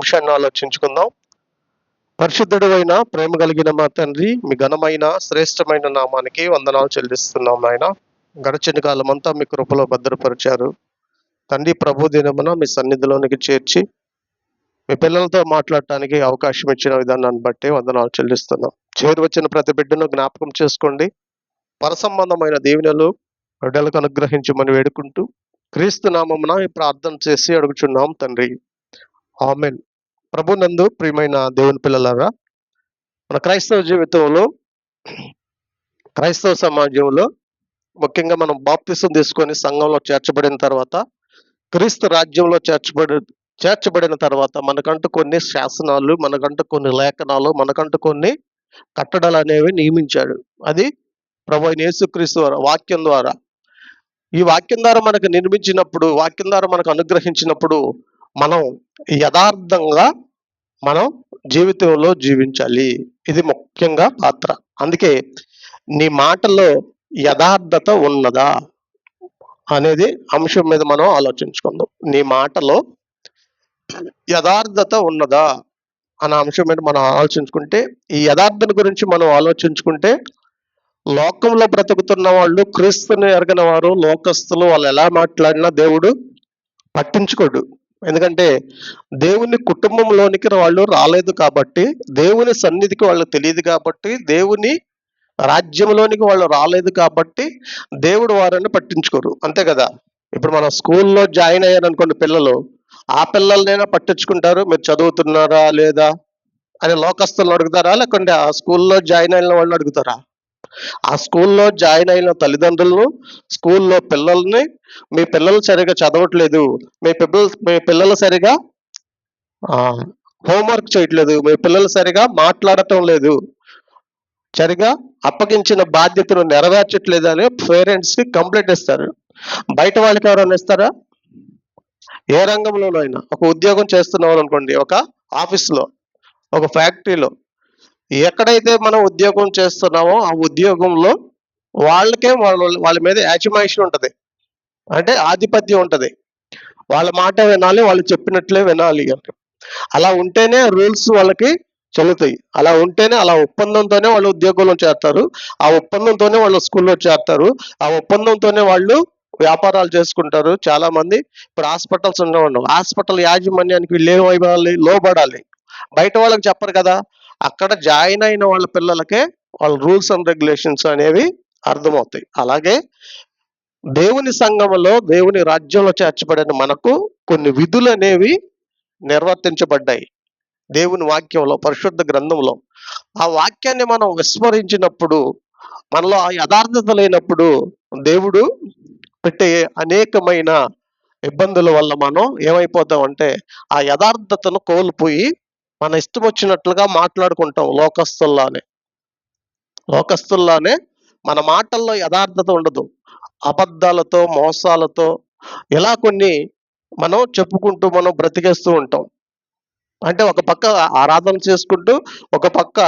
అంశాన్ని ఆలోచించుకుందాం. పరిశుద్ధుడు అయిన ప్రేమ కలిగిన మా తండ్రి, మీ ఘనమైన శ్రేష్టమైన నామానికి వందనాలు చెల్లిస్తున్నాం నాయన. గడిచిన కాలం అంతా మీ కృపలో భద్రపరిచారు తండ్రి. ప్రభు దినమున మీ సన్నిధిలోనికి చేర్చి మీ పిల్లలతో మాట్లాడటానికి అవకాశం ఇచ్చిన విధానాన్ని బట్టి వందనాలు చెల్లిస్తున్నాం. చేరువచ్చిన ప్రతి బిడ్డను జ్ఞాపకం చేసుకోండి. పరసంబంధమైన దీవెనలు బిడ్డలకు అనుగ్రహించమని వేడుకుంటూ క్రీస్తు నామమున ఈ ప్రార్థన చేసి అడుగుచున్నాం తండ్రి, ఆమెన్. ప్రభునందు ప్రియమైన దేవుని పిల్లలారా, మన క్రైస్తవ జీవితంలో, క్రైస్తవ సమాజంలో ముఖ్యంగా మనం బాప్తిసం తీసుకొని సంఘంలో చేర్చబడిన తర్వాత, క్రీస్తు రాజ్యంలో చేర్చబడిన తర్వాత మనకంటూ కొన్ని శాసనాలు, మనకంటూ కొన్ని లేఖనాలు, మనకంటూ కొన్ని కట్టడాలు అనేవి నియమించాడు. అది ప్రభు అయిన యేసుక్రీస్తు వాక్యం ద్వారా. ఈ వాక్యం ద్వారా మనకు నిర్మించినప్పుడు, వాక్యం ద్వారా మనకు అనుగ్రహించినప్పుడు మనం యథార్థంగా మనం జీవితంలో జీవించాలి. ఇది ముఖ్యంగా పాత్ర. అందుకే నీ మాటలో యథార్థత ఉన్నదా అనేది అంశం మీద మనం ఆలోచించుకుందాం. నీ మాటలో యథార్థత ఉన్నదా అనే అంశం మీద మనం ఆలోచించుకుంటే, ఈ యథార్థత గురించి మనం ఆలోచించుకుంటే, లోకంలో బ్రతుకుతున్న వాళ్ళు, క్రీస్తుని ఎరగని వారు, లోకస్తులు వాళ్ళు ఎలా మాట్లాడినా దేవుడు పట్టించుకోడు. ఎందుకంటే దేవుని కుటుంబంలోనికి వాళ్ళు రాలేదు కాబట్టి, దేవుని సన్నిధికి వాళ్ళు తెలియదు కాబట్టి, దేవుని రాజ్యంలోనికి వాళ్ళు రాలేదు కాబట్టి దేవుడు వారిని పట్టించుకోరు. అంతే కదా. ఇప్పుడు మన స్కూల్లో జాయిన్ అయ్యారు అనుకోండి పిల్లలు, ఆ పిల్లలనైనా పట్టించుకుంటారు, మీరు చదువుతున్నారా లేదా అని లోకస్తులను అడుగుతారా, లేకుంటే ఆ స్కూల్లో జాయిన్ అయిన వాళ్ళని అడుగుతారా? ఆ స్కూల్లో జాయిన్ అయిన తల్లిదండ్రులను, స్కూల్లో పిల్లల్ని, మీ పిల్లలు సరిగా చదవట్లేదు, మీ పిల్లలు సరిగా హోంవర్క్ చేయట్లేదు, మీ పిల్లలు సరిగా మాట్లాడటం లేదు, సరిగా అప్పగించిన బాధ్యతను నెరవేర్చట్లేదు అని పేరెంట్స్కి కంప్లైంట్ ఇస్తారు. బయట వాళ్ళకి ఎవరైనా ఇస్తారా? ఏ రంగంలోనైనా, ఒక ఉద్యోగం చేస్తున్నాం అనుకోండి, ఒక ఆఫీస్లో, ఒక ఫ్యాక్టరీలో, ఎక్కడైతే మనం ఉద్యోగం చేస్తున్నామో ఆ ఉద్యోగంలో వాళ్ళకే వాళ్ళ మీద యాజమాయిషి ఉంటుంది, అంటే ఆధిపత్యం ఉంటుంది. వాళ్ళ మాట వినాలి, వాళ్ళు చెప్పినట్లే వినాలి అని. అలా ఉంటేనే రూల్స్ వాళ్ళకి చెల్లుతాయి. అలా ఉంటేనే, అలా ఒప్పందంతోనే వాళ్ళు ఉద్యోగంలో చేస్తారు, ఆ ఒప్పందంతోనే వాళ్ళు స్కూల్లో చేస్తారు, ఆ ఒప్పందంతోనే వాళ్ళు వ్యాపారాలు చేసుకుంటారు. చాలా మంది ఇప్పుడు హాస్పిటల్స్ ఉండవు, హాస్పిటల్ యాజమాన్యానికి వీళ్ళు ఏమైపోవాలి, లోబడాలి. బయట వాళ్ళకి చెప్పరు కదా. అక్కడ జాయిన్ అయిన వాళ్ళ పిల్లలకే వాళ్ళ రూల్స్ అండ్ రెగ్యులేషన్స్ అనేవి అర్థమవుతాయి. అలాగే దేవుని సంఘములో, దేవుని రాజ్యంలో చేర్చబడిన మనకు కొన్ని విధులు అనేవి నిర్వర్తించబడ్డాయి దేవుని వాక్యంలో, పరిశుద్ధ గ్రంథంలో. ఆ వాక్యాన్ని మనం విస్మరించినప్పుడు, మనలో ఆ యథార్థత లేనప్పుడు దేవుడు పెట్టే అనేకమైన ఇబ్బందుల వల్ల మనం ఏమైపోతామంటే ఆ యథార్థతను కోల్పోయి మన ఇష్టం వచ్చినట్లుగా మాట్లాడుకుంటాం. లోకస్తుల్లానే మన మాటల్లో యథార్థత ఉండదు. అబద్ధాలతో, మోసాలతో ఇలా కొన్ని మనం చెప్పుకుంటూ మనం బ్రతికేస్తూ ఉంటాం. అంటే ఒక పక్క ఆరాధన చేసుకుంటూ, ఒక పక్క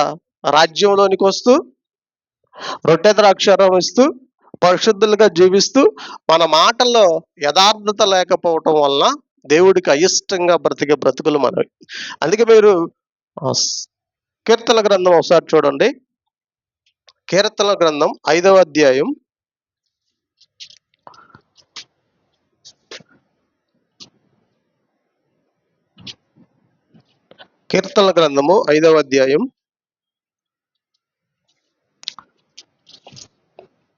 రాజ్యంలోనికి వస్తూ, రొట్టె ద్రాక్షారం ఇస్తూ, పరిశుద్ధులుగా జీవిస్తూ, మన మాటల్లో యథార్థత లేకపోవటం వల్ల దేవుడికి అయిష్టంగా బ్రతికే బ్రతుకులు మనవి. అందుకే మీరు కీర్తన గ్రంథం ఒకసారి చూడండి. కీర్తన గ్రంథం 5వ అధ్యాయం, కీర్తన గ్రంథము 5వ అధ్యాయం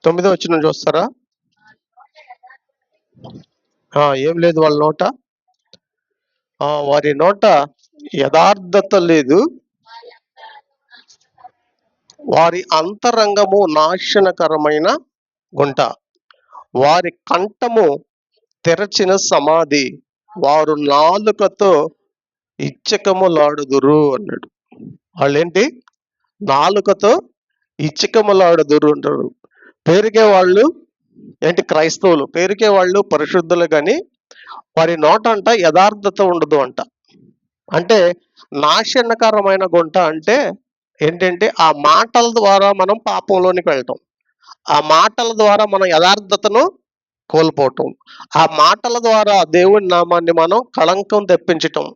9వ వచనం చూస్తారా? ఏం లేదు వాళ్ళ నోట, వారి నోట యథార్థత లేదు, వారి అంతరంగము నాశనకరమైన గుంట, వారి కంఠము తెరచిన సమాధి, వారు నాలుకతో ఇచ్చకములాడుదురు అన్నాడు. వాళ్ళేంటి? నాలుకతో ఇచ్చకములాడుదురు అంటారు. పేరుకే వాళ్ళు ఏంటి? క్రైస్తవులు. పేరుకే వాళ్ళు పరిశుద్ధులు, కానీ వారి నోట అంట యథార్థత ఉండదు అంట. అంటే నాశనకరమైన గుంట అంటే ఏంటంటే ఆ మాటల ద్వారా మనం పాపంలోనికి వెళ్ళటం, ఆ మాటల ద్వారా మనం యథార్థతను కోల్పోవటం, ఆ మాటల ద్వారా దేవుని నామాన్ని మనం కళంకం తెప్పించటం,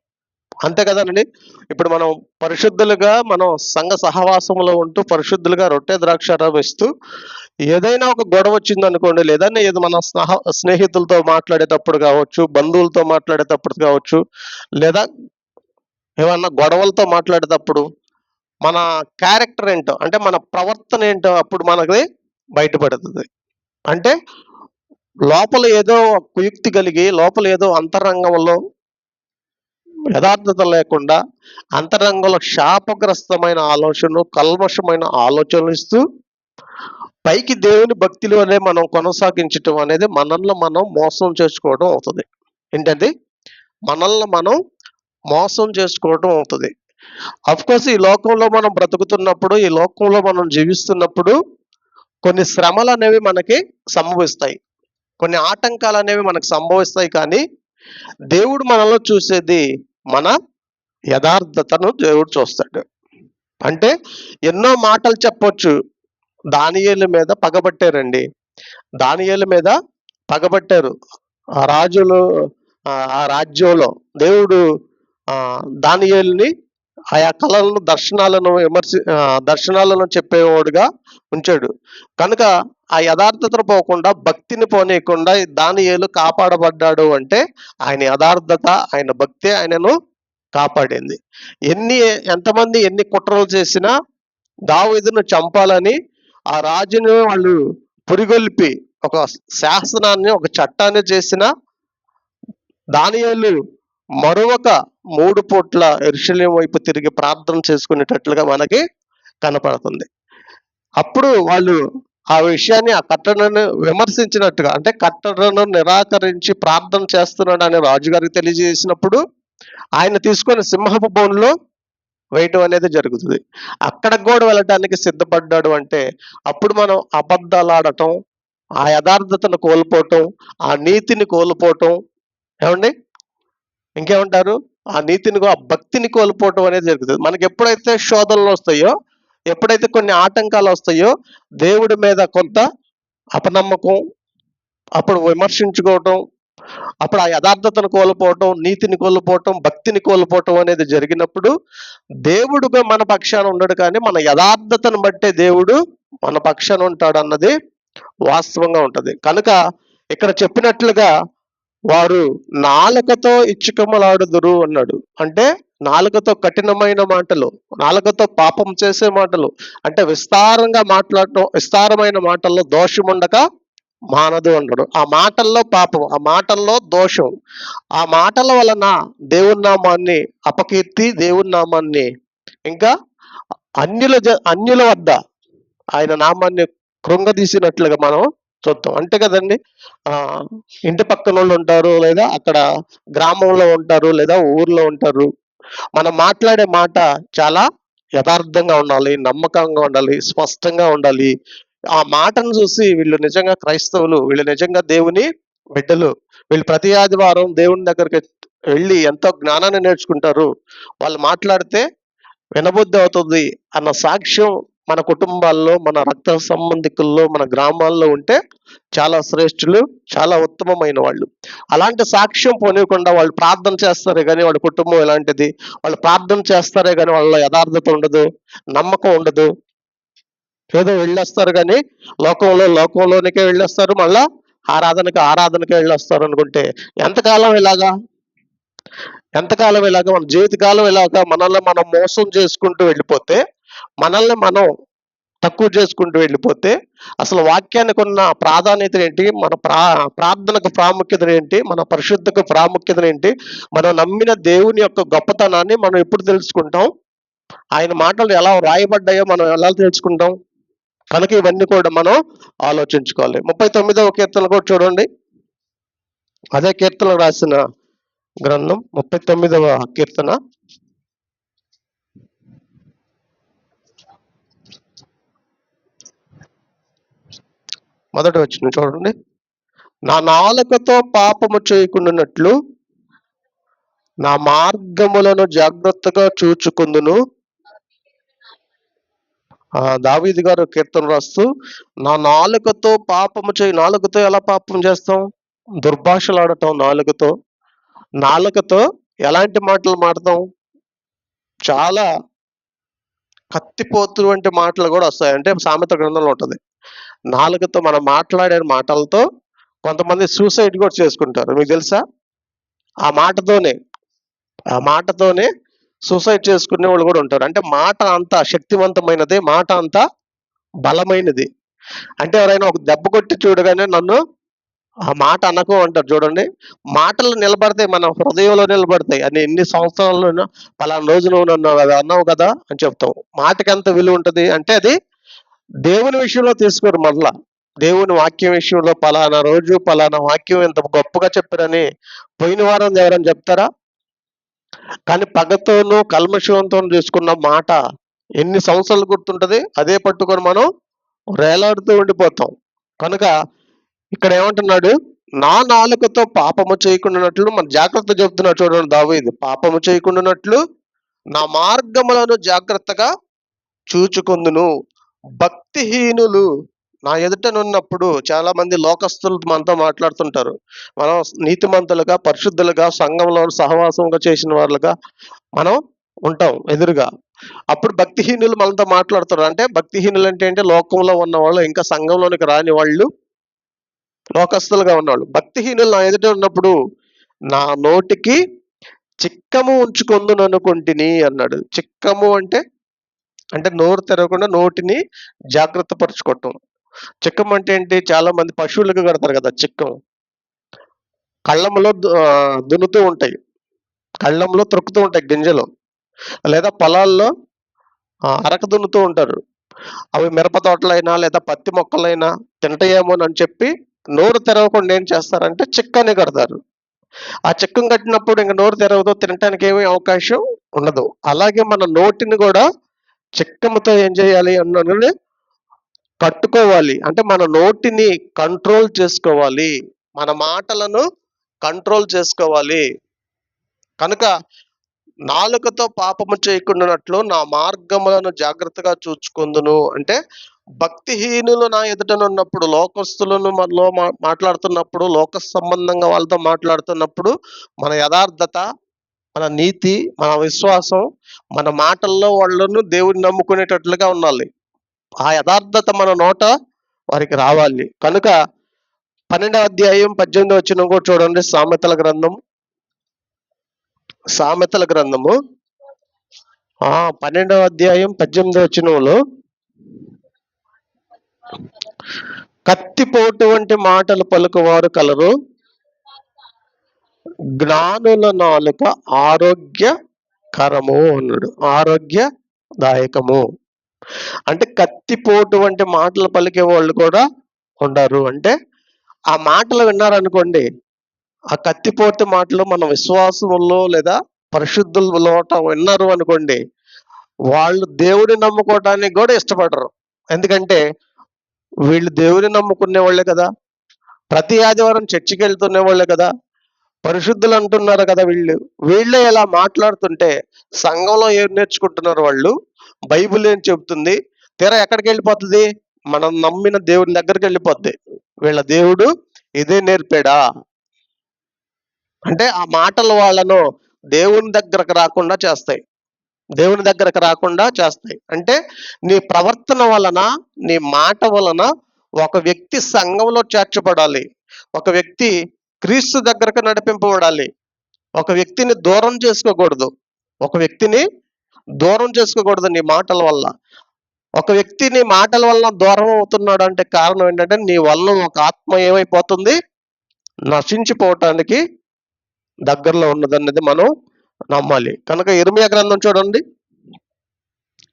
అంతే కదండి. ఇప్పుడు మనం పరిశుద్ధులుగా మనం సంఘ సహవాసంలో ఉంటూ పరిశుద్ధులుగా రొట్టె ద్రాక్షారం ఇస్తూ ఏదైనా ఒక గొడవ వచ్చిందనుకోండి, లేదన్నా ఏదో మన స్నేహితులతో మాట్లాడేటప్పుడు కావచ్చు, బంధువులతో మాట్లాడేటప్పుడు కావచ్చు, లేదా ఏమన్నా గొడవలతో మాట్లాడేటప్పుడు మన క్యారెక్టర్ ఏంటో, అంటే మన ప్రవర్తన ఏంటో అప్పుడు మనకి బయటపడుతుంది. అంటే లోపల ఏదో కుయుక్తి కలిగి, లోపల ఏదో అంతరంగంలో యథార్థత లేకుండా, అంతరంగంలో శాపగ్రస్తమైన ఆలోచనలు, కల్మషమైన ఆలోచనలు ఇస్తూ, పైకి దేవుని భక్తిలోనే మనం కొనసాగించటం అనేది మనల్ని మనం మోసం చేసుకోవడం అవుతుంది. ఏంటండి? మనల్ని మనం మోసం చేసుకోవడం అవుతుంది. అఫ్‌కోర్స్ ఈ లోకంలో మనం బ్రతుకుతున్నప్పుడు, ఈ లోకంలో మనం జీవిస్తున్నప్పుడు కొన్ని శ్రమలనేవి మనకి సంభవిస్తాయి. కొన్ని ఆటంకాలనేవి మనకు సంభవిస్తాయి కానీ, దేవుడు మనలో చూసేది మన యథార్థతను దేవుడు చూస్తాడు. అంటే ఎన్నో మాటలు చెప్పొచ్చు. దానియేలు మీద పగబట్టారండి. దానియేలు మీద పగబట్టారు. ఆ రాజులు ఆ రాజ్యంలో దేవుడు దానియేలుని ఆయా కలలను, దర్శనాలను చెప్పేవాడుగా ఉంచాడు. కనుక ఆ యథార్థతను పోకుండా, భక్తిని పోనీయకుండా దానియేలు కాపాడబడ్డాడు అంటే ఆయన యథార్థత, ఆయన భక్తే ఆయనను కాపాడింది. ఎంతమంది ఎన్ని కుట్రలు చేసినా దావీదును చంపాలని ఆ రాజును వాళ్ళు పురిగొల్పి ఒక శాసనాన్ని, ఒక చట్టాన్ని చేసిన దానియేలు మరొక 3 పూట్ల యెరూషలేము వైపు తిరిగి ప్రార్థన చేసుకునేటట్లుగా మనకి కనపడుతుంది. అప్పుడు వాళ్ళు ఆ విషయాన్ని, ఆ కట్టడను విమర్శించినట్టుగా, అంటే కట్టడను నిరాకరించి ప్రార్థన చేస్తున్నాడని రాజుగారికి తెలియజేసినప్పుడు ఆయన తీసుకొని సింహపు బోనులో వేయటం అనేది జరుగుతుంది. అక్కడికి కూడా వెళ్ళటానికి సిద్ధపడ్డాడు అంటే అప్పుడు మనం అబద్ధాలాడటం, ఆ యథార్థతను కోల్పోవటం, ఆ నీతిని కోల్పోవటం, ఏమండి? ఇంకేమంటారు? ఆ నీతిని, ఆ భక్తిని కోల్పోవటం అనేది జరుగుతుంది. మనకి ఎప్పుడైతే శోధనలు వస్తాయో, ఎప్పుడైతే కొన్ని ఆటంకాలు వస్తాయో, దేవుడి మీద కొంత అపనమ్మకం, అప్పుడు విమర్శించుకోవటం, అప్పుడు ఆ యథార్థతను కోల్పోవటం, నీతిని కోల్పోవటం, భక్తిని కోల్పోవటం అనేది జరిగినప్పుడు దేవుడుగా మన పక్షాన ఉండడు కానీ మన యథార్థతను బట్టే దేవుడు మన పక్షాన ఉంటాడన్నది వాస్తవంగా ఉంటది. కనుక ఇక్కడ చెప్పినట్లుగా వారు నాలుకతో ఇచ్చుకమ్మలాడుదురు అన్నాడు. అంటే నాలుకతో కఠినమైన మాటలు, నాలుకతో పాపం చేసే మాటలు, అంటే విస్తారంగా మాట్లాడటం, విస్తారమైన మాటల్లో దోషముండక మానదు అన్నాడు. ఆ మాటల్లో పాపం, ఆ మాటల్లో దోషం, ఆ మాటల వలన దేవుని నామాన్ని అపకీర్తి, దేవుని నామాన్ని ఇంకా అన్యుల వద్ద ఆయన నామాన్ని కృంగదీసినట్లుగా మనం చూద్దాం. అంతే కదండి. ఇంటి పక్కన వాళ్ళు ఉంటారు, లేదా అక్కడ గ్రామంలో ఉంటారు, లేదా ఊర్లో ఉంటారు. మనం మాట్లాడే మాట చాలా యథార్థంగా ఉండాలి, నమ్మకంగా ఉండాలి, స్పష్టంగా ఉండాలి. ఆ మాటను చూసి వీళ్ళు నిజంగా క్రైస్తవులు, వీళ్ళు నిజంగా దేవుని బిడ్డలు, వీళ్ళు ప్రతి ఆదివారం దేవుని దగ్గరికి వెళ్ళి ఎంతో జ్ఞానాన్ని నేర్చుకుంటారు, వాళ్ళు మాట్లాడితే వినబుద్ధి అవుతుంది అన్న సాక్ష్యం మన కుటుంబాల్లో, మన రక్త సంబంధికుల్లో, మన గ్రామాల్లో ఉంటే చాలా శ్రేష్ఠులు, చాలా ఉత్తమమైన వాళ్ళు. అలాంటి సాక్ష్యం పోనీయకుండా వాళ్ళు ప్రార్థన చేస్తారే కానీ వాళ్ళ కుటుంబం ఎలాంటిది, వాళ్ళు ప్రార్థన చేస్తారే కానీ వాళ్ళ యథార్థత ఉండదు, నమ్మకం ఉండదు. ఏదో వెళ్ళొస్తారు కానీ లోకంలోనికే వెళ్ళొస్తారు, మళ్ళా ఆరాధనకే వెళ్ళొస్తారు అనుకుంటే ఎంతకాలం ఇలాగా మన జీవితకాలం ఇలాగా మనల్ని మనం మోసం చేసుకుంటూ వెళ్ళిపోతే, మనల్ని మనం తక్కువ చేసుకుంటూ వెళ్ళిపోతే అసలు వాక్యానికి ఉన్న ప్రాధాన్యత ఏంటి, మన ప్రార్థనకు ప్రాముఖ్యత ఏంటి, మన పరిశుద్ధకు ప్రాముఖ్యత ఏంటి, మనం నమ్మిన దేవుని యొక్క గొప్పతనాన్ని మనం ఎప్పుడు తెలుసుకుంటాం, ఆయన మాటలు ఎలా రాయబడ్డాయో మనం ఎలా తెలుసుకుంటాం. కనుక ఇవన్నీ కూడా మనం ఆలోచించుకోవాలి. 39వ కీర్తన కూడా చూడండి. అదే కీర్తన రాసిన గ్రంథం 39వ కీర్తన మొదటి వచనం చూడండి. నా నాలుకతో పాపము చేయకుండానట్లు నా మార్గములను జాగ్రత్తగా చూచుకుందును. దావీదు గారు కీర్తన రాస్తూ, నా నాలుకతో పాపము నాలుకతో ఎలా పాపం చేస్తాం? దుర్భాషలాడటం నాలుకతో ఎలాంటి మాటలు మాడతాం? చాలా కత్తిపోతు వంటి మాటలు కూడా వస్తాయి. అంటే సామెత గ్రంథంలో ఉంటది. నాలుకతో మనం మాట్లాడే మాటలతో కొంతమంది సూసైడ్ కూడా చేసుకుంటారు. మీకు తెలుసా? ఆ మాటతోనే ఆ మాటతోనే సూసైడ్ చేసుకునే వాళ్ళు కూడా ఉంటారు. అంటే మాట అంత శక్తివంతమైనది, మాట అంత బలమైనది. అంటే ఎవరైనా ఒక దెబ్బ కొట్టి చూడగానే నన్ను ఆ మాట అనకు అంటారు చూడండి. మాటలు నిలబడతాయి, మన హృదయంలో నిలబడతాయి. అని ఎన్ని సంవత్సరాల్లోనూ పలానా రోజు నువ్వు నన్ను అది అన్నావు కదా అని చెప్తాం. మాటకి ఎంత విలువ ఉంటది అంటే అది దేవుని విషయంలో తీసుకోరు మరలా. దేవుని వాక్యం విషయంలో పలానా రోజు పలానా వాక్యం ఇంత గొప్పగా చెప్పారని పోయిన వారం ఎవరైనా చెప్తారా? కానీ పగతోనూ కల్మషంతోను తీసుకున్న మాట ఎన్ని సంవత్సరాలు గుర్తుంటది? అదే పట్టుకొని మనం వేలాడుతూ ఉండిపోతాం. కనుక ఇక్కడ ఏమంటున్నాడు? నా నాలుకతో పాపము చేయకుండానట్లు మన జాగ్రత్త చెప్తున్నాడు చూడండి దావీదు. పాపము చేయకుండానట్లు నా మార్గములను జాగ్రత్తగా చూచుకొందును. భక్తిహీనులు నా ఎదుటనున్నప్పుడు చాలా మంది లోకస్తులు మనతో మాట్లాడుతుంటారు. మనం నీతిమంతులుగా, పరిశుద్ధులుగా, సంఘంలో సహవాసంగా చేసిన వాళ్ళుగా మనం ఉంటాం ఎదురుగా. అప్పుడు భక్తిహీనులు మనతో మాట్లాడుతారు. అంటే భక్తిహీనులు అంటే ఏంటి? లోకంలో ఉన్న వాళ్ళు, ఇంకా సంఘంలోనికి రాని వాళ్ళు, లోకస్తులుగా ఉన్నవాళ్ళు. భక్తిహీనులు నా ఎదుట ఉన్నప్పుడు నా నోటికి చిక్కము ఉంచుకొందును అనుకుంటిని అన్నాడు. చిక్కము అంటే అంటే నోరు తెరవకుండా నోటిని జాగ్రత్త పరుచుకోవటం. చిక్కం అంటే ఏంటి? చాలా మంది పశువులకు కడతారు కదా చిక్కం. కళ్ళంలో దున్నుతూ ఉంటాయి. కళ్ళంలో త్రొక్కుతూ ఉంటాయి గింజలు. లేదా పొలాల్లో అరక దున్నుతూ ఉంటారు. అవి మిరప తోటలైనా లేదా పత్తి మొక్కలైనా తింటాయేమోనని చెప్పి నోరు తెరవకుండా ఏం చేస్తారంటే చిక్కని కడతారు. ఆ చిక్కం కట్టినప్పుడు ఇంక నోరు తెరవదు, తినటానికి ఏమీ అవకాశం ఉండదు. అలాగే మన నోటిని కూడా చిక్కముతో ఏం చేయాలి అన్నది కట్టుకోవాలి. అంటే మన నోటిని కంట్రోల్ చేసుకోవాలి. మన మాటలను కంట్రోల్ చేసుకోవాలి. కనుక నాలుకతో పాపము చేయకుండానట్లు నా మార్గములను జాగ్రత్తగా చూచుకొందును. అంటే భక్తిహీనులు నా ఎదుటనున్నప్పుడు, లోకస్తులను మనలో మాట్లాడుతున్నప్పుడు, లోక సంబంధంగా వాళ్ళతో మాట్లాడుతున్నప్పుడు మన యథార్థత, మన నీతి, మన విశ్వాసం, మన మాటల్లో వాళ్ళను దేవుడిని నమ్ముకునేటట్లుగా ఉండాలి. ఆ యథార్థత మన నోట వారికి రావాలి. కనుక 12వ అధ్యాయం 18వ వచనం కూడా చూడండి. సామెతల గ్రంథం 12వ అధ్యాయం 18వ వచనంలో కత్తిపోటు వంటి మాటలు పలుకువారు కలరు, జ్ఞానుల నాలుక ఆరోగ్యకరము అన్నాడు. ఆరోగ్యదాయకము అంటే కత్తిపోటు వంటి మాటలు పలికే వాళ్ళు కూడా ఉండరు. అంటే ఆ మాటలు విన్నారనుకోండి, ఆ కత్తిపోటు మాటలు మన విశ్వాసంలో లేదా పరిశుద్ధుల విన్నారు అనుకోండి, వాళ్ళు దేవుడిని నమ్ముకోవటానికి కూడా ఇష్టపడరు. ఎందుకంటే వీళ్ళు దేవుని నమ్ముకునే వాళ్ళే కదా, ప్రతి ఆదివారం చర్చికి వెళ్తున్న వాళ్ళే కదా, పరిశుద్ధులు అంటున్నారు కదా. వీళ్ళే ఇలా మాట్లాడుతుంటే సంఘంలో ఏం నేర్చుకుంటున్నారు వాళ్ళు? బైబిల్ ఏం చెబుతుంది? తీరా ఎక్కడికి వెళ్ళిపోతుంది? మనం నమ్మిన దేవుని దగ్గరికి వెళ్ళిపోద్ది. వీళ్ళ దేవుడు ఇదే నేర్పాడా అంటే ఆ మాటలు వాళ్ళను దేవుని దగ్గరకు రాకుండా చేస్తాయి. అంటే నీ ప్రవర్తన వలన, నీ మాట వలన ఒక వ్యక్తి సంఘంలో చేర్చబడాలి. ఒక వ్యక్తి క్రీస్తు దగ్గరకు నడిపింపబడాలి. ఒక వ్యక్తిని దూరం చేసుకోకూడదు. నీ మాటల వల్ల. ఒక వ్యక్తి నీ మాటల వల్ల దూరం అవుతున్నాడు అంటే కారణం ఏంటంటే నీ వల్ల ఒక ఆత్మ ఏమైపోతుంది? నశించిపోవటానికి దగ్గరలో ఉన్నదన్నది మనం నమ్మాలి. కనుక ఇర్మీయా గ్రంథం చూడండి.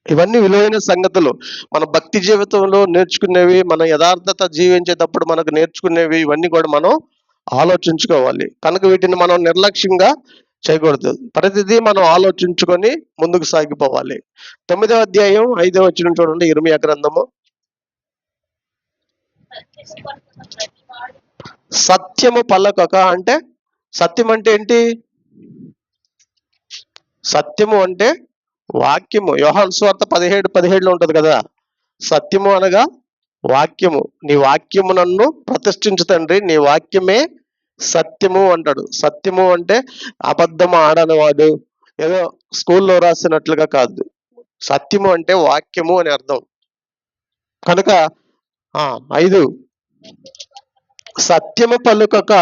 ఇవన్నీ విలువైన సంగతులు. మన భక్తి జీవితంలో నేర్చుకునేవి, మన యథార్థత జీవించేటప్పుడు మనకు నేర్చుకునేవి, ఇవన్నీ కూడా మనం ఆలోచించుకోవాలి. కనుక వీటిని మనం నిర్లక్ష్యంగా చేయకూడదు. ప్రతిదీ మనం ఆలోచించుకొని ముందుకు సాగిపోవాలి. 9వ అధ్యాయం 5వ వచనం చూడండి. ఇర్మీయా గ్రంథము. సత్యము పలకక అంటే సత్యం అంటే ఏంటి? సత్యము అంటే వాక్యము. యోహాను సువార్త 17:17 ఉంటది కదా. సత్యము అనగా వాక్యము. నీ వాక్యము నన్ను ప్రతిష్ఠించు తండ్రి, నీ వాక్యమే సత్యము అంటాడు. సత్యము అంటే అబద్ధం ఆడనివాడు, ఏదో స్కూల్లో రాసినట్లుగా కాదు. సత్యము అంటే వాక్యము అని అర్థం. కనుక 5 సత్యము పలుకక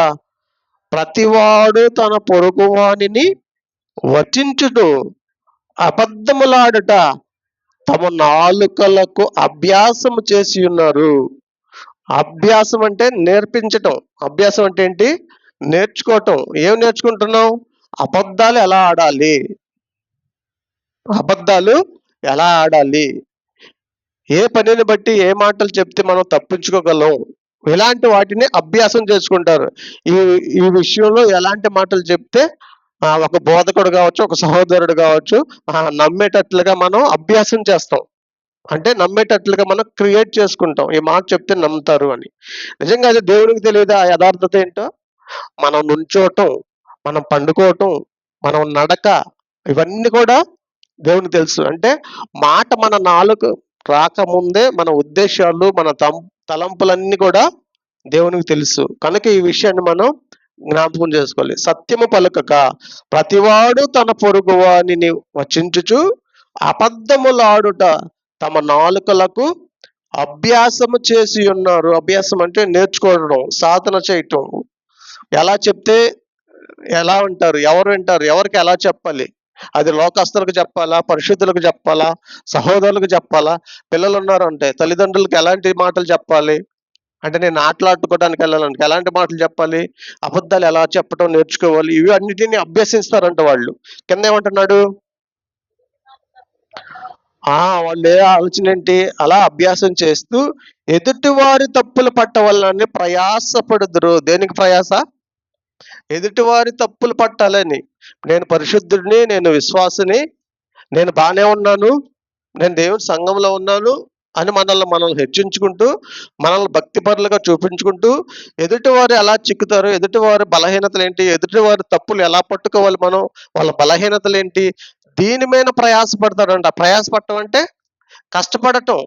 ప్రతివాడు తన పొరుగువానిని వచించును, అబద్ధములాడుట తమ నాలుకలకు అభ్యాసము చేసి ఉన్నారు. అభ్యాసం అంటే నేర్పించటం. అభ్యాసం అంటే ఏంటి? నేర్చుకోవటం. ఏం నేర్చుకుంటున్నాం? అబద్ధాలు ఎలా ఆడాలి, అబద్ధాలు ఎలా ఆడాలి, ఏ పనిని బట్టి ఏ మాటలు చెప్తే మనం తప్పించుకోగలం, ఇలాంటి వాటిని అభ్యాసం చేసుకుంటారు. ఈ ఈ విషయంలో ఎలాంటి మాటలు చెప్తే ఒక బోధకుడు కావచ్చు, ఒక సహోదరుడు కావచ్చు, నమ్మేటట్లుగా మనం అభ్యాసం చేస్తాం. అంటే నమ్మేటట్లుగా మనం క్రియేట్ చేసుకుంటాం. ఈ మాట చెప్తే నమ్ముతారు అని. నిజంగా అది దేవునికి తెలియదు ఆ యథార్థత ఏంటో. మనం నుంచోవటం, మనం పండుకోవటం, మనం నడక, ఇవన్నీ కూడా దేవునికి తెలుసు. అంటే మాట మన నాలుక రాకముందే మన ఉద్దేశాలు, మన తలంపులన్నీ కూడా దేవునికి తెలుసు. కనుక ఈ విషయాన్ని మనం జ్ఞాపకం చేసుకోవాలి. సత్యము పలుకక ప్రతివాడు తన పొరుగు వానిని వచించుచు అబద్ధములాడుట తమ నాలుకలకు అభ్యాసము చేసి ఉన్నారు. అభ్యాసం అంటే నేర్చుకోవడం, సాధన చేయటం. ఎలా చెప్తే ఎలా ఉంటారు, ఎవరు వింటారు, ఎవరికి ఎలా చెప్పాలి, అది లోకస్తులకు చెప్పాలా, పరిశుద్ధులకు చెప్పాలా, సహోదరులకు చెప్పాలా, పిల్లలు ఉన్నారంటే తల్లిదండ్రులకు ఎలాంటి మాటలు చెప్పాలి, అంటే నేను ఆటలాడుకోవడానికి వెళ్ళాలంటే ఎలాంటి మాటలు చెప్పాలి, అబద్ధాలు ఎలా చెప్పడం నేర్చుకోవాలి, ఇవి అన్నిటిని అభ్యసిస్తారంట వాళ్ళు. కింద ఏమంటున్నాడు? వాళ్ళు ఏ ఆలోచన ఏంటి? అలా అభ్యాసం చేస్తూ ఎదుటివారి తప్పులు పట్టవలని ప్రయాసపడుదురు. దేనికి ప్రయాస? ఎదుటివారి తప్పులు పట్టాలని. నేను పరిశుద్ధుడిని, నేను విశ్వాసిని, నేను బానే ఉన్నాను, నేను దేవుని సంఘంలో ఉన్నాను అని మనల్ని హెచ్చించుకుంటూ, మనల్ని భక్తిపరులుగా చూపించుకుంటూ, ఎదుటివారు ఎలా చిక్కుతారు, ఎదుటివారి బలహీనతలు ఏంటి, ఎదుటివారి తప్పులు ఎలా పట్టుకోవాలి, మనం వాళ్ళ బలహీనతలు ఏంటి, దీని మీద ప్రయాసపడతారంట. ప్రయాసపడటం అంటే కష్టపడటం.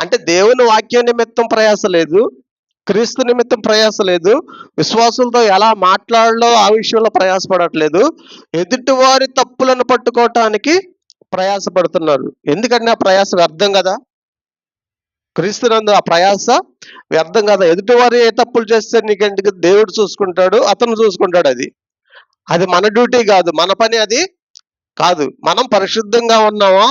అంటే దేవుని వాక్య నిమిత్తం ప్రయాస లేదు, క్రీస్తు నిమిత్తం ప్రయాస లేదు, విశ్వాసులతో ఎలా మాట్లాడాలో ఆ విషయంలో ప్రయాసపడట్లేదు, ఎదుటివారి తప్పులను పట్టుకోవటానికి ప్రయాసపడుతున్నారు. ఎందుకంటే ఆ ప్రయాస వ్యర్థం కదా. క్రీస్తునందు ఆ ప్రయాస వ్యర్థం కదా. ఎదుటివారు ఏ తప్పులు చేస్తే నీకెందుకు? దేవుడు చూసుకుంటాడు, అతను చూసుకుంటాడు. అది మన డ్యూటీ కాదు, మన పని అది కాదు. మనం పరిశుద్ధంగా ఉన్నామా,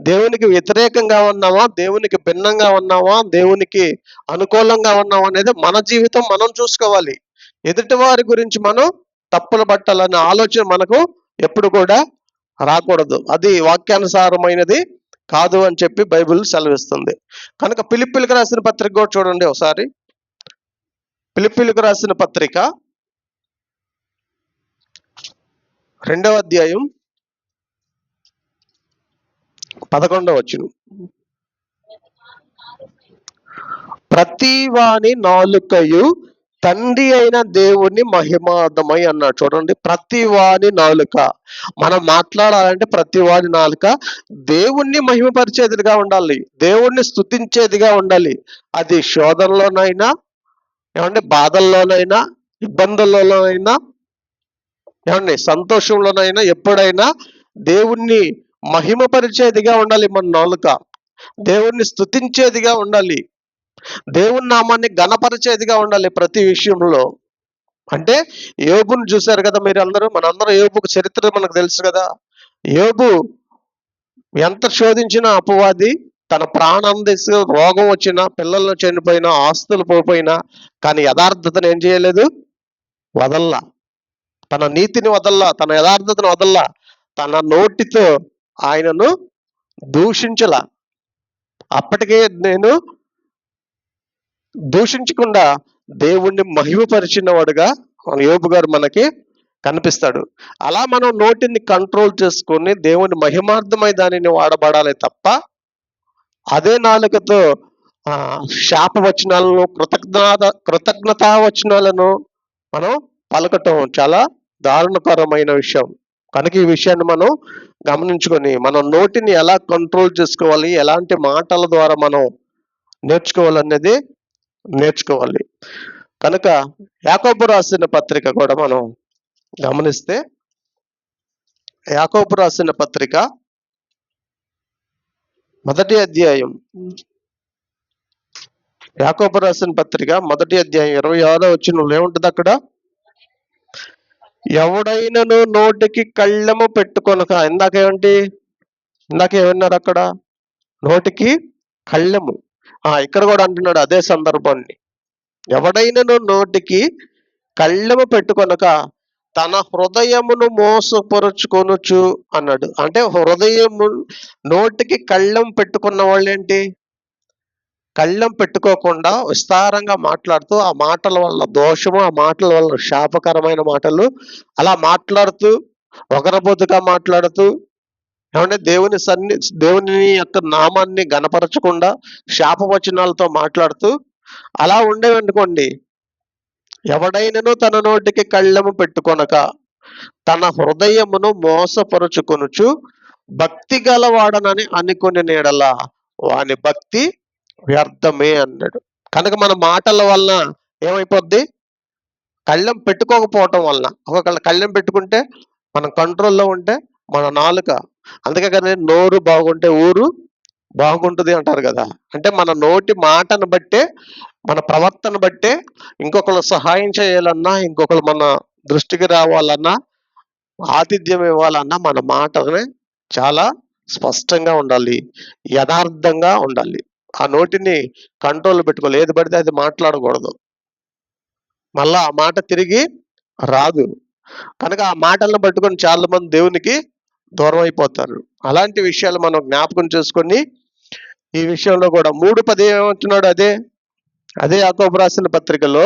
దేవునికి వ్యతిరేకంగా ఉన్నామా, దేవునికి భిన్నంగా ఉన్నామా, దేవునికి అనుకూలంగా ఉన్నామా అనేది మన జీవితం మనం చూసుకోవాలి. ఎదుటి వారి గురించి మనం తప్పులు పట్టాలనే ఆలోచన మనకు ఎప్పుడు కూడా రాకూడదు. అది వాక్యానుసారమైనది కాదు అని చెప్పి బైబిల్ సెలవిస్తుంది. కనుక ఫిలిప్పీలకు రాసిన పత్రిక కూడా చూడండి ఒకసారి. ఫిలిప్పీలకు రాసిన పత్రిక 2వ అధ్యాయం 11వ వచనం. ప్రతి వాని నాలుకయు తండ్రి అయిన దేవుని మహిమార్థమై అన్నాడు. చూడండి, ప్రతి వాని నాలుక. మనం మాట్లాడాలంటే ప్రతి వాని నాలుక దేవుణ్ణి మహిమపరిచేదిగా ఉండాలి, దేవుణ్ణి స్తుతించేదిగా ఉండాలి. అది శోధనలోనైనా, ఏమంటే బాధల్లోనైనా, ఇబ్బందుల్లోనైనా, ఏమండి సంతోషంలోనైనా, ఎప్పుడైనా దేవుణ్ణి మహిమపరిచేదిగా ఉండాలి మన నాలుక. దేవుణ్ణి స్తుతించేదిగా ఉండాలి, దేవుని నామాన్ని ఘనపరిచేదిగా ఉండాలి ప్రతి విషయంలో. అంటే యోబుని చూశారు కదా మీరు అందరూ, మనందరం యోబుకు చరిత్ర మనకు తెలుసు కదా. యోబు ఎంత శోధించినా అపవాది తన ప్రాణం తీసి, రోగం వచ్చినా, పిల్లలు చనిపోయినా, ఆస్తులు పోయినా, కానీ యథార్థతను ఏం చేయలేదు, వదల్లా. తన నీతిని వదల్లా, తన యథార్థతను వదల్లా. తన నోటితో ఆయనను దూషించలా. అప్పటికే నేను దూషించకుండా దేవుణ్ణి మహిమపరిచిన వాడుగా యోబు గారు మనకి కనిపిస్తాడు. అలా మనం నోటిని కంట్రోల్ చేసుకొని దేవుని మహిమార్థమై దానిని వాడబడాలి తప్ప అదే నాలుకతో శాప వచనాలను, కృతజ్ఞతా వచనాలను మనం పలకటం చాలా దారుణకరమైన విషయం. కనుక ఈ విషయాన్ని మనం గమనించుకొని మనం నోటిని ఎలా కంట్రోల్ చేసుకోవాలి, ఎలాంటి మాటల ద్వారా మనం నేర్చుకోవాలనేది నేర్చుకోవాలి. కనుక యాకోబు రాసిన పత్రిక కూడా మనం గమనిస్తే, యాకోబు రాసిన పత్రిక మొదటి అధ్యాయం, యాకోబు రాసిన పత్రిక మొదటి అధ్యాయం 26వ వచనంలో ఏముంటుంది అక్కడ? ఎవడైనను నోటికి కళ్ళెము పెట్టుకొనక, ఇందాకేమన్నారు అక్కడ? నోటికి కళ్ళెము. ఇక్కడ కూడా అంటున్నాడు అదే సందర్భాన్ని. ఎవడైనను నోటికి కళ్ళెము పెట్టుకొనక తన హృదయమును మోసపరుచుకొనుచు అన్నాడు. అంటే హృదయము, నోటికి కళ్ళెం పెట్టుకున్న వాళ్ళు ఏంటి? కళ్ళెం పెట్టుకోకుండా విస్తారంగా మాట్లాడుతూ, ఆ మాటల వల్ల దోషము, ఆ మాటల వల్ల శాపకరమైన మాటలు అలా మాట్లాడుతూ, ఒకరబొద్దుగా మాట్లాడుతూ, ఏమంటే దేవుని యొక్క నామాన్ని గణపరచకుండా శాపవచనాలతో మాట్లాడుతూ అలా ఉండేవనుకోండి, ఎవడైనను తన నోటికి కళ్ళెము పెట్టుకొనక తన హృదయమును మోసపరుచుకొనుచు భక్తి గలవాడనని అనుకుని నీడలా వాని భక్తి వ్యర్థమే అన్నాడు. కనుక మన మాటల వలన ఏమైపోద్ది? కళ్ళెం పెట్టుకోకపోవటం వలన. ఒకవేళ కళ్ళెం పెట్టుకుంటే మనం కంట్రోల్లో ఉంటే మన నాలుక, అందుకే కానీ నోరు బాగుంటే ఊరు బాగుంటుంది అంటారు కదా. అంటే మన నోటి మాటను బట్టే, మన ప్రవర్తన బట్టే ఇంకొకరు సహాయం చేయాలన్నా, ఇంకొకరు మన దృష్టికి రావాలన్నా, ఆతిథ్యం ఇవ్వాలన్నా మన మాటనే చాలా స్పష్టంగా ఉండాలి, యథార్థంగా ఉండాలి. ఆ నోటిని కంట్రోల్ పెట్టుకోవాలి. ఏది పడితే అది మాట్లాడకూడదు. మళ్ళా ఆ మాట తిరిగి రాదు. కనుక ఆ మాటలను పట్టుకొని చాలా మంది దేవునికి దూరం అయిపోతారు. అలాంటి విషయాలు మనం జ్ఞాపకం చేసుకొని ఈ విషయంలో కూడా 3:10 ఏమంటున్నాడు? అదే యాకోబు రాసిన పత్రికలో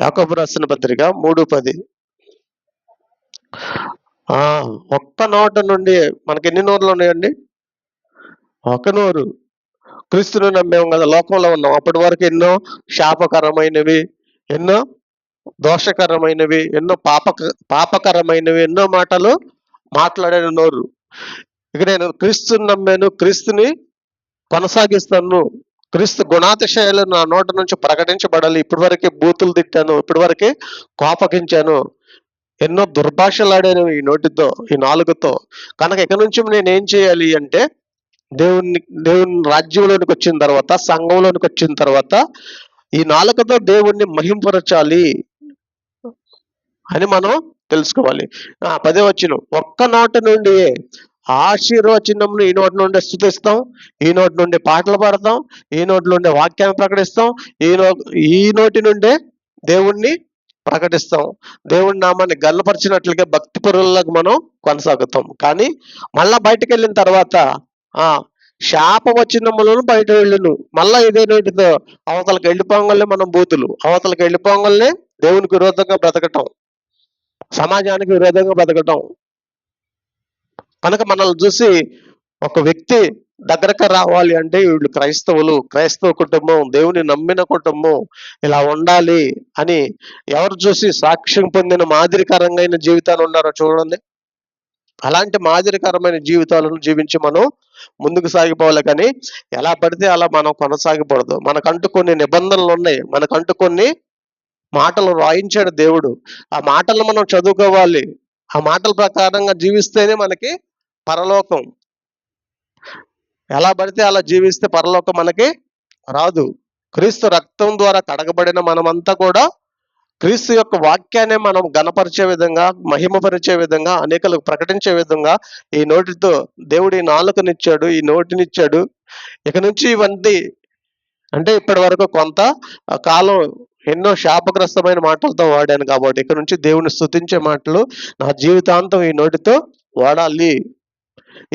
యాకోబు రాసిన పత్రిక 3:10 ఒక్క నోట నుండి మనకి ఎన్ని నోర్లు ఉన్నాయండి? ఒక నోరు. క్రీస్తును నమ్మేం కదా, లోకంలో ఉన్నాం. అప్పటి వరకు ఎన్నో శాపకరమైనవి, ఎన్నో దోషకరమైనవి, ఎన్నో పాపకరమైనవి ఎన్నో మాటలు మాట్లాడిన నోరు. ఇక నేను క్రీస్తుని నమ్మాను, క్రీస్తుని కొనసాగిస్తాను, క్రీస్తు గుణాతిశయాలు నా నోట నుంచి ప్రకటించబడాలి. ఇప్పటి వరకే బూతులు తిట్టాను, ఇప్పటి వరకే కోపగించాను, ఎన్నో దుర్భాషలాడాను ఈ నోటితో, ఈ నాలుగుతో. కనుక ఇక నుంచి నేనేం చేయాలి అంటే, దేవుని రాజ్యంలోనికి వచ్చిన తర్వాత, సంఘంలోనికి వచ్చిన తర్వాత ఈ నాలుకతో దేవుణ్ణి మహింపరచాలి అని మనం తెలుసుకోవాలి. 10వ వచనం, ఒక్క నోటి నుండి ఆశీర్వచనమును ఈ నోటి నుండి స్తుతిస్తాం, ఈ నోటి నుండి పాటలు పాడతాం, ఈ నోటి నుండి వాక్యాన్ని ప్రకటిస్తాం, ఈ నోటి నుండే దేవుణ్ణి ప్రకటిస్తాం. దేవుడి నామాన్ని గల్లపరిచినట్లుగా భక్తి పరులకు మనం కొనసాగుతాం. కానీ మళ్ళా బయటకు వెళ్ళిన తర్వాత శాపవచనములను బయట వెళ్ళును. మళ్ళా ఇదే నోటితో అవతలకు వెళ్ళిపోగానే మనం బూతులు, అవతలకు వెళ్ళిపోగానే దేవునికి విరోధంగా బ్రతకటం, సమాజానికి విరోధంగా బ్రతకటం. కనుక మనల్ని చూసి ఒక వ్యక్తి దగ్గరకు రావాలి అంటే వీళ్ళు క్రైస్తవ కుటుంబం, దేవుని నమ్మిన కుటుంబం, ఇలా ఉండాలి అని ఎవరు చూసి సాక్ష్యం పొందిన మాదిరికరంగా జీవితాలు ఉన్నారో చూడండి. అలాంటి మాదిరికరమైన జీవితాలను జీవించి మనం ముందుకు సాగిపోవాలి. కానీ ఎలా పడితే అలా మనం కొనసాగకూడదు. మనకంటూ కొన్ని నిబంధనలు ఉన్నాయి, మనకంటూ కొన్ని మాటలు రాయించాడు దేవుడు. ఆ మాటలు మనం చదువుకోవాలి. ఆ మాటల ప్రకారంగా జీవిస్తేనే మనకి పరలోకం. ఎలా పడితే అలా జీవిస్తే పరలోకం మనకి రాదు. క్రీస్తు రక్తం ద్వారా కడగబడిన మనమంతా కూడా క్రీస్తు యొక్క వాక్యాన్ని మనం గణపరిచే విధంగా, మహిమపరిచే విధంగా, అనేకలకు ప్రకటించే విధంగా ఈ నోటితో దేవుడి నాలుకనిచ్చాడు, ఈ నోటినిచ్చాడు. ఇక నుంచి ఇవన్నీ అంటే ఇప్పటి వరకు కొంత కాలం ఎన్నో శాపగ్రస్తమైన మాటలతో వాడాను కాబట్టి ఇక నుంచి దేవుని స్తుతించే మాటలు నా జీవితాంతం ఈ నోటితో వాడాలి.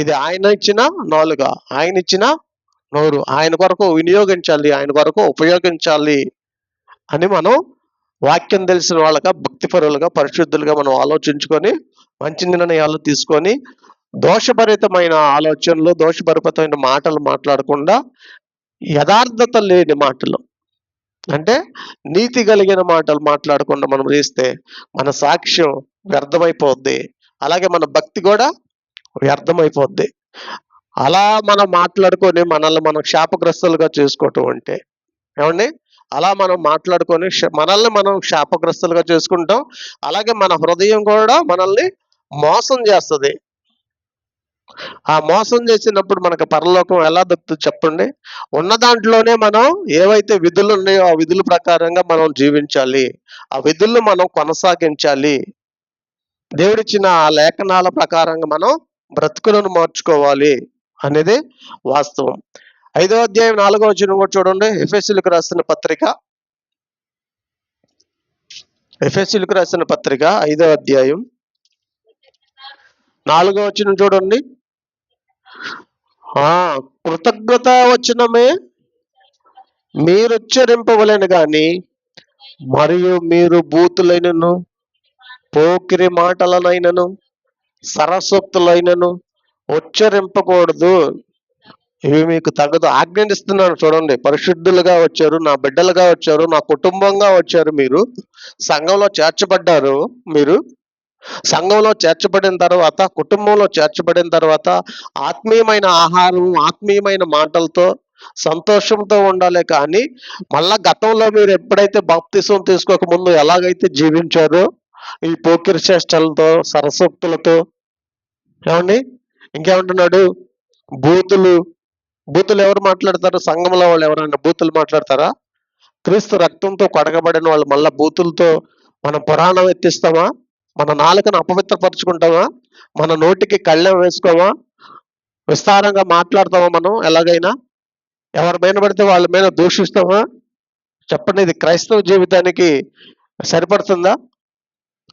ఇది ఆయన ఇచ్చిన నాలుక, ఆయన ఇచ్చిన నోరు, ఆయన కొరకు వినియోగించాలి, ఆయన కొరకు ఉపయోగించాలి అని మనం వాక్యం తెలిసిన వాళ్ళగా, భక్తిపరులుగా, పరిశుద్ధులుగా మనం ఆలోచించుకొని మంచి నిర్ణయాలు తీసుకొని దోషభరితమైన ఆలోచనలు, దోషభరితమైన మాటలు మాట్లాడకుండా యథార్థత లేని మాటలు, అంటే నీతి కలిగిన మాటలు మాట్లాడకుండా మనం చేస్తే మన సాక్ష్యం వ్యర్థమైపోద్ది. అలాగే మన భక్తి కూడా వ్యర్థమైపోద్ది. అలా మనం మాట్లాడుకొని మనల్ని మనం శాపగ్రస్తులుగా చేసుకోవటం అంటే, ఏమండి? అలా మనం మాట్లాడుకొని మనల్ని మనం శాపగ్రస్తులుగా చేసుకుంటాం. అలాగే మన హృదయం కూడా మనల్ని మోసం చేస్తది. ఆ మోసం చేసినప్పుడు మనకు పరలోకం ఎలా దక్కుతుంది చెప్పండి? ఉన్న దాంట్లోనే మనం ఏవైతే విధులున్నాయో ఆ విధుల ప్రకారంగా మనం జీవించాలి. ఆ విధులను మనం కొనసాగించాలి. దేవుడిచ్చిన ఆ లేఖనాల ప్రకారంగా మనం బ్రతుకులను మార్చుకోవాలి అనేది వాస్తవం. 5వ అధ్యాయం 4వ వచనం కూడా చూడండి. ఎఫెసీయులకు రాసిన పత్రిక 5వ అధ్యాయం 4వ వచనం చూడండి. కృతజ్ఞత వచనమే మీరుచ్చరింపవలెను గాని మరియు మీరు బూతులైనను పోకిరి మాటలనైనను సరసోక్తులైనను ఉచ్చరింపకూడదు. ఇవి మీకు తగదు. ఆజ్ఞానిస్తున్నాను చూడండి. పరిశుద్ధులుగా వచ్చారు, నా బిడ్డలుగా వచ్చారు, నా కుటుంబంగా వచ్చారు. మీరు సంఘంలో చేర్చబడ్డారు. మీరు సంఘంలో చేర్చబడిన తర్వాత, కుటుంబంలో చేర్చబడిన తర్వాత ఆత్మీయమైన ఆహారం, ఆత్మీయమైన మాటలతో సంతోషంతో ఉండాలి. కానీ మళ్ళా గతంలో మీరు ఎప్పుడైతే బాప్తిసం తీసుకోక ముందు ఎలాగైతే జీవించారో ఈ పోకిరి చేష్టలతో, సరసోక్తులతో, ఏమండి? ఇంకేమంటున్నాడు? బూతులు బూతులు ఎవరు మాట్లాడతారు? సంఘంలో వాళ్ళు ఎవరైనా బూతులు మాట్లాడతారా? క్రీస్తు రక్తంతో కడగబడిన వాళ్ళు మళ్ళా బూతులతో మనం పురాణం ఎత్తిస్తామా? మన నాలుకను అపవిత్రపరుచుకుంటామా? మన నోటికి కళ్ళెం వేసుకోమా? విస్తారంగా మాట్లాడతామా మనం ఎలాగైనా? ఎవరి మీద పడితే వాళ్ళ మీద దూషిస్తామా? చెప్పండి, ఇది క్రైస్తవ జీవితానికి సరిపడుతుందా?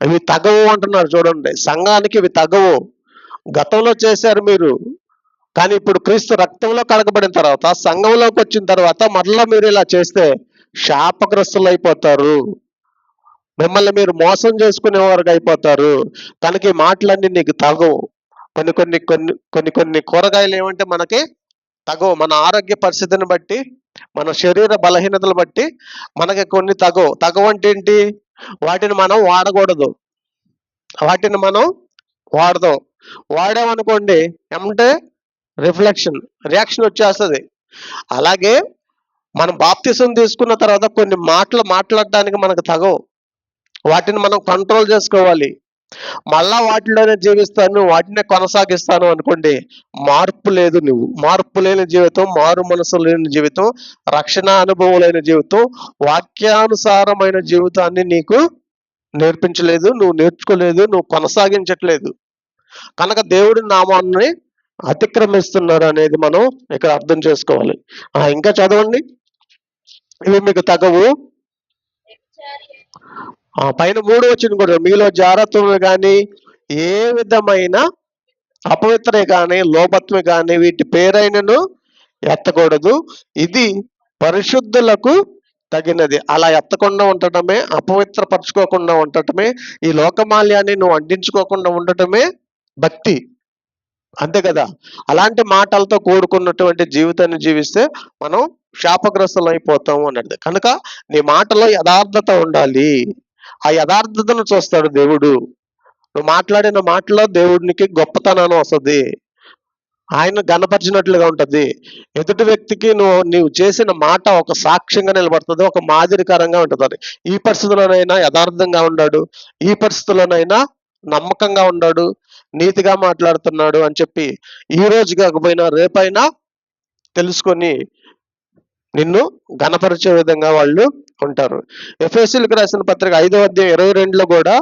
ఇవి తగవు అంటున్నారు చూడండి. సంఘానికి ఇవి తగవు. గతంలో చేశారు మీరు, కానీ ఇప్పుడు క్రీస్తు రక్తంలో కడగబడిన తర్వాత, సంఘంలోకి వచ్చిన తర్వాత మరలా మీరు ఇలా చేస్తే శాపగ్రస్తులు అయిపోతారు. మిమ్మల్ని మీరు మోసం చేసుకునేవారుగా అయిపోతారు. కనుక ఈ మాటలన్నీ నీకు తగవు. కొన్ని కొన్ని కొన్ని కొన్ని కొన్ని కూరగాయలు ఏమంటే మనకి తగవు. మన ఆరోగ్య పరిస్థితిని బట్టి, మన శరీర బలహీనతలు బట్టి మనకి కొన్ని తగవు. తగవు అంటే ఏంటి? వాటిని మనం వాడకూడదు. వాటిని మనం వాడదాం. వాడామనుకోండి ఏమంటే రియాక్షన్ వచ్చేస్తుంది. అలాగే మనం బాప్తిసం తీసుకున్న తర్వాత కొన్ని మాటలు మాట్లాడడానికి మనకు తగవు. వాటిని మనం కంట్రోల్ చేసుకోవాలి. మళ్ళా వాటిలోనే జీవిస్తాను, వాటినే కొనసాగిస్తాను అనుకోండి, మార్పు లేదు. మార్పు లేని జీవితం, మారు మనసు లేని జీవితం, రక్షణ అనుభవం లేని జీవితం, వాక్యానుసారమైన జీవితాన్ని నీకు నేర్పించలేదు, నువ్వు నేర్చుకోలేదు, నువ్వు కొనసాగించట్లేదు. కనుక దేవుడి నామాన్ని అతిక్రమిస్తున్నారు అనేది మనం ఇక్కడ అర్థం చేసుకోవాలి. ఇంకా చదవండి. ఇవి మీకు తగవు. పైన 3వ వచనం కూడా, మీలో జారత్వమే కానీ ఏ విధమైన అపవిత్రే కానీ లోపత్వమే కానీ వీటి పేరైనను ఎత్తకూడదు. ఇది పరిశుద్ధులకు తగినది. అలా ఎత్తకుండా ఉండటమే, అపవిత్రపరచుకోకుండా ఉండటమే, ఈ లోకమాల్యాన్ని నువ్వు అంటించుకోకుండా ఉండటమే భక్తి. అంతే కదా? అలాంటి మాటలతో కూడుకున్నటువంటి జీవితాన్ని జీవిస్తే మనం శాపగ్రస్తులు అయిపోతాము అన్నది. కనుక నీ మాటలో యథార్థత ఉండాలి. ఆ యథార్థతను చూస్తాడు దేవుడు. నువ్వు మాట్లాడిన మాటలో దేవుడికి గొప్పతనాన్ని వస్తుంది. ఆయన గణపరిచినట్లుగా ఉంటది. ఎదుటి వ్యక్తికి నీవు చేసిన మాట ఒక సాక్ష్యంగా నిలబడుతుంది, ఒక మాదిరికరంగా ఉంటుంది. ఈ పరిస్థితుల్లోనైనా యథార్థంగా ఉన్నాడు, ఈ పరిస్థితుల్లోనైనా నమ్మకంగా ఉన్నాడు, నీతిగా మాట్లాడుతున్నాడు అని చెప్పి ఈ రోజు కాకపోయినా రేపైనా తెలుసుకొని నిన్ను గణపరిచే విధంగా వాళ్ళు ఉంటారు. ఎఫెసీయులకు రాసిన పత్రిక 5వ అధ్యాయం 22లో కూడా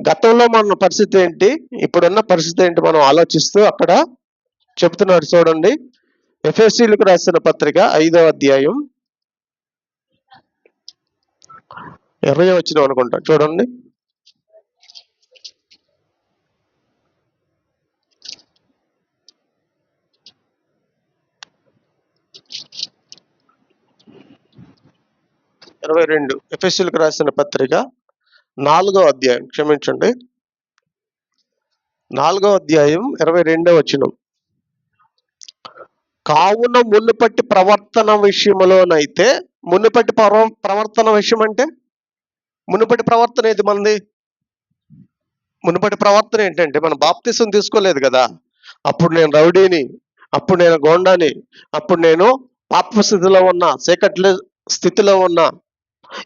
గతంలో మన పరిస్థితి ఏంటి, ఇప్పుడున్న పరిస్థితి ఏంటి మనం ఆలోచిస్తూ అక్కడ చెప్తున్నాడు చూడండి. ఎఫెసీయులకు రాసిన పత్రిక 5వ అధ్యాయం 20వ వచనం అనుకుంటా చూడండి. ఎఫెసీయులకు రాసిన పత్రిక 4వ అధ్యాయం, క్షమించండి, 4వ అధ్యాయం 22వ వచనం. కావున మునుపటి ప్రవర్తన విషయంలోనైతే, మునుపటి ప్రవర్తన విషయం అంటే మునుపటి ప్రవర్తన ఏది మనది? మునుపటి ప్రవర్తన ఏంటంటే మనం బాప్తిసం తీసుకోలేదు కదా, అప్పుడు నేను రౌడీని, అప్పుడు నేను గోండాని, అప్పుడు నేను పాప స్థితిలో ఉన్నా, చీకట్ల స్థితిలో ఉన్నా,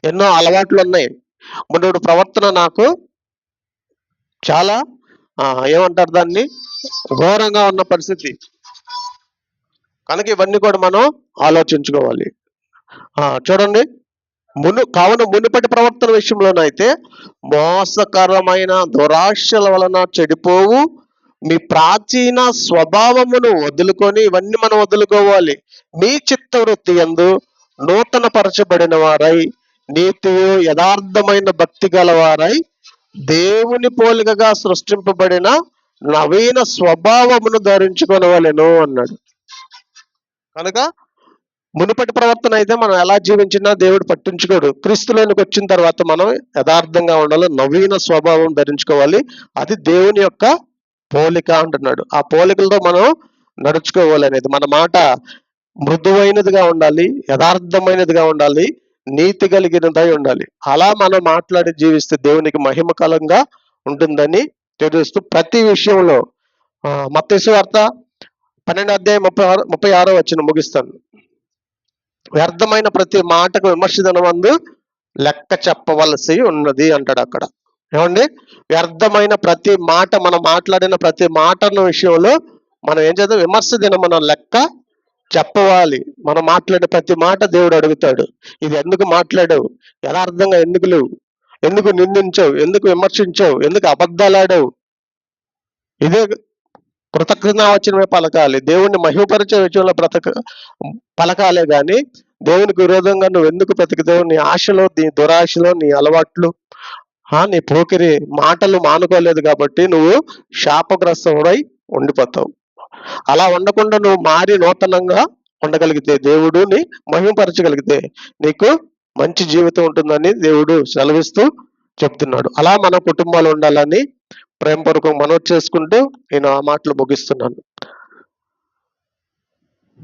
ఎన్నో అలవాట్లు ఉన్నాయి, మునుడు ప్రవర్తన నాకు చాలా ఏమంటారు దాన్ని, ఘోరంగా ఉన్న పరిస్థితి. కనుక ఇవన్నీ కూడా మనం ఆలోచించుకోవాలి. చూడండి, కావున మునుపటి ప్రవర్తన విషయంలోనైతే మోసకరమైన దురాశల వలన చెడిపోవు మీ ప్రాచీన స్వభావమును వదులుకొని, ఇవన్నీ మనం వదులుకోవాలి. మీ చిత్తవృత్తి యందు నూతన పరచబడిన వారై నీతియు యథార్థమైన భక్తి గలవారై దేవుని పోలికగా సృష్టింపబడిన నవీన స్వభావమును ధరించుకొనవలెను అన్నాడు. కనుక మునుపటి ప్రవర్తన అయితే మనం ఎలా జీవించినా దేవుడు పట్టించుకోడు. క్రీస్తులోనికి వచ్చిన తర్వాత మనం యథార్థంగా ఉండాలి, నవీన స్వభావం ధరించుకోవాలి. అది దేవుని యొక్క పోలిక అంటున్నాడు. ఆ పోలికలతో మనం నడుచుకోవాలి అనేది. మన మాట మృదువైనదిగా ఉండాలి, యథార్థమైనదిగా ఉండాలి, నీతి కలిగినదై ఉండాలి. అలా మనం మాట్లాడి జీవిస్తే దేవునికి మహిమకరంగా ఉంటుందని తెలుస్తూ ప్రతి విషయంలో మత్తయి సువార్త 12:36 ముగిస్తాను. వ్యర్థమైన ప్రతి మాటకు విమర్శించమందు లెక్క చెప్పవలసి ఉన్నది అంటాడు అక్కడ. ఏమండి, వ్యర్థమైన ప్రతి మాట, మనం మాట్లాడిన ప్రతి మాటల విషయంలో మనం ఏం చేద్దాం, విమర్శ దినం మనం లెక్క చెప్పవాలి. మనం మాట్లాడిన ప్రతి మాట దేవుడు అడుగుతాడు. ఇది ఎందుకు మాట్లాడావు, యథార్థంగా ఎందుకు లేవు, ఎందుకు నిందించావు, ఎందుకు విమర్శించావు, ఎందుకు అబద్ధాలాడావు. ఇదే కృతజ్ఞతావచనమే పలకాలి. దేవుణ్ణి మహిమపరిచే విషయంలో పలకాలే గాని దేవునికి విరోధంగా నువ్వు ఎందుకు బ్రతికితావు, నీ ఆశలో, నీ దురాశలో, నీ అలవాట్లు, నీ పోకిరి మాటలు మానుకోలేదు కాబట్టి నువ్వు శాపగ్రస్తుడై ఉండిపోతావు. అలా ఉండకుండా నువ్వు మారి నూతనంగా ఉండగలిగితే, దేవుడిని మహిమపరచగలిగితే నీకు మంచి జీవితం ఉంటుందని దేవుడు సెలవిస్తూ చెప్తున్నాడు. అలా మన కుటుంబాలు ఉండాలని ప్రేమపూర్వకంగా మనవి చేసుకుంటూ నేను ఆ మాటలు ముగిస్తున్నాను.